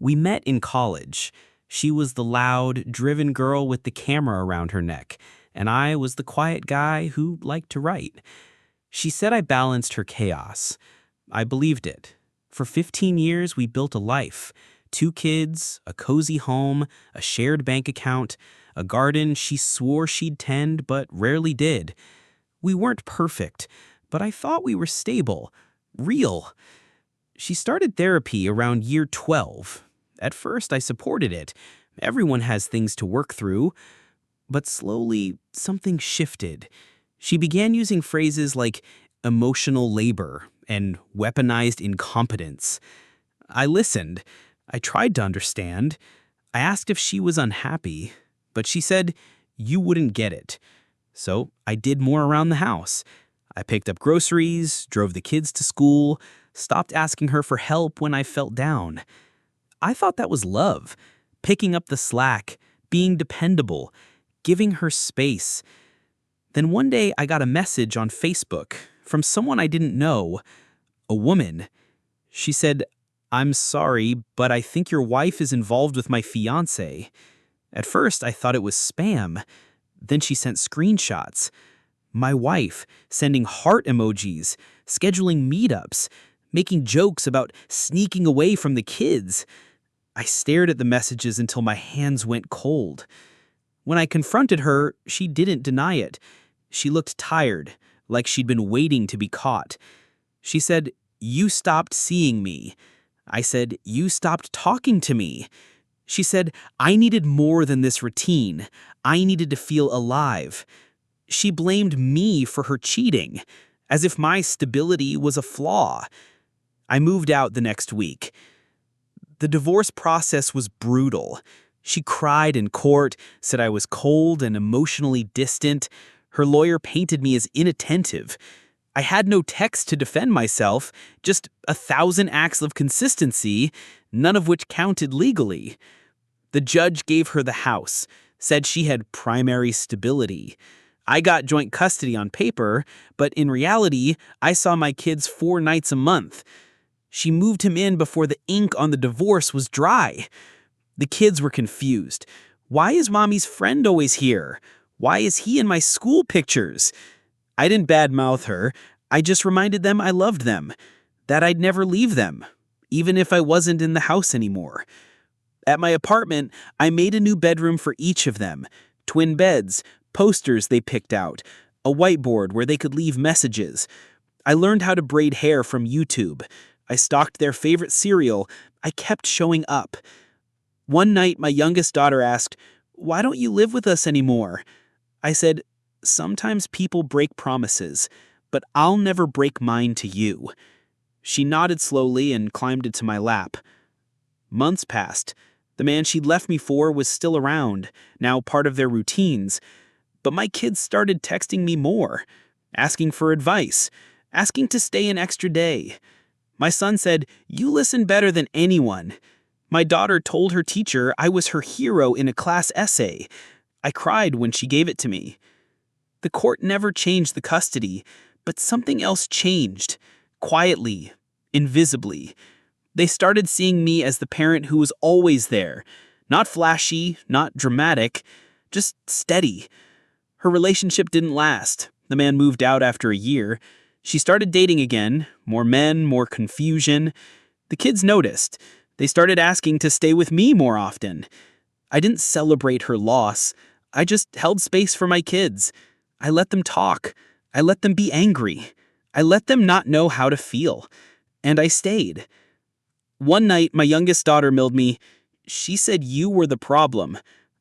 We met in college. She was the loud, driven girl with the camera around her neck, and I was the quiet guy who liked to write. She said I balanced her chaos. I believed it. For 15 years, we built a life. 2 kids, a cozy home, a shared bank account, a garden she swore she'd tend but rarely did. We weren't perfect, but I thought we were stable, real. She started therapy around year 12. At first, I supported it. Everyone has things to work through. But slowly, something shifted. She began using phrases like emotional labor and weaponized incompetence. I listened. I tried to understand. I asked if she was unhappy, but she said, "You wouldn't get it." So I did more around the house. I picked up groceries, drove the kids to school, stopped asking her for help when I felt down. I thought that was love, picking up the slack, being dependable, giving her space. Then one day I got a message on Facebook from someone I didn't know, a woman. She said, "I'm sorry, but I think your wife is involved with my fiancé." At first I thought it was spam. Then she sent screenshots. My wife sending heart emojis, scheduling meetups, making jokes about sneaking away from the kids. I stared at the messages until my hands went cold. When I confronted her, she didn't deny it. She looked tired, like she'd been waiting to be caught. She said, "You stopped seeing me." I said, "You stopped talking to me." She said, "I needed more than this routine. I needed to feel alive." She blamed me for her cheating, as if my stability was a flaw. I moved out the next week. The divorce process was brutal. She cried in court, said I was cold and emotionally distant. Her lawyer painted me as inattentive. I had no text to defend myself, just 1,000 acts of consistency, none of which counted legally. The judge gave her the house, said she had primary stability. I got joint custody on paper, but in reality, I saw my kids 4 nights a month. She moved him in before the ink on the divorce was dry. The kids were confused. Why is mommy's friend always here? Why is he in my school pictures? I didn't badmouth her. I just reminded them I loved them, that I'd never leave them, even if I wasn't in the house anymore. At my apartment, I made a new bedroom for each of them. Twin beds, posters they picked out, a whiteboard where they could leave messages. I learned how to braid hair from YouTube. I stalked their favorite cereal. I kept showing up. One night, my youngest daughter asked, "Why don't you live with us anymore?" I said, "Sometimes people break promises, but I'll never break mine to you." She nodded slowly and climbed into my lap. Months passed. The man she'd left me for was still around, now part of their routines. But my kids started texting me more, asking for advice, asking to stay an extra day. My son said, "You listen better than anyone." My daughter told her teacher I was her hero in a class essay. I cried when she gave it to me. The court never changed the custody, but something else changed, quietly, invisibly. They started seeing me as the parent who was always there, not flashy, not dramatic, just steady. Her relationship didn't last. The man moved out after a year. She started dating again, more men, more confusion. The kids noticed. They started asking to stay with me more often. I didn't celebrate her loss. I just held space for my kids. I let them talk. I let them be angry. I let them not know how to feel. And I stayed. One night, my youngest daughter mailed me, "She said you were the problem,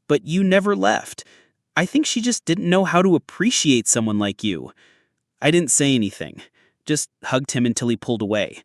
but you never left. I think she just didn't know how to appreciate someone like you." I didn't say anything, just hugged him until he pulled away.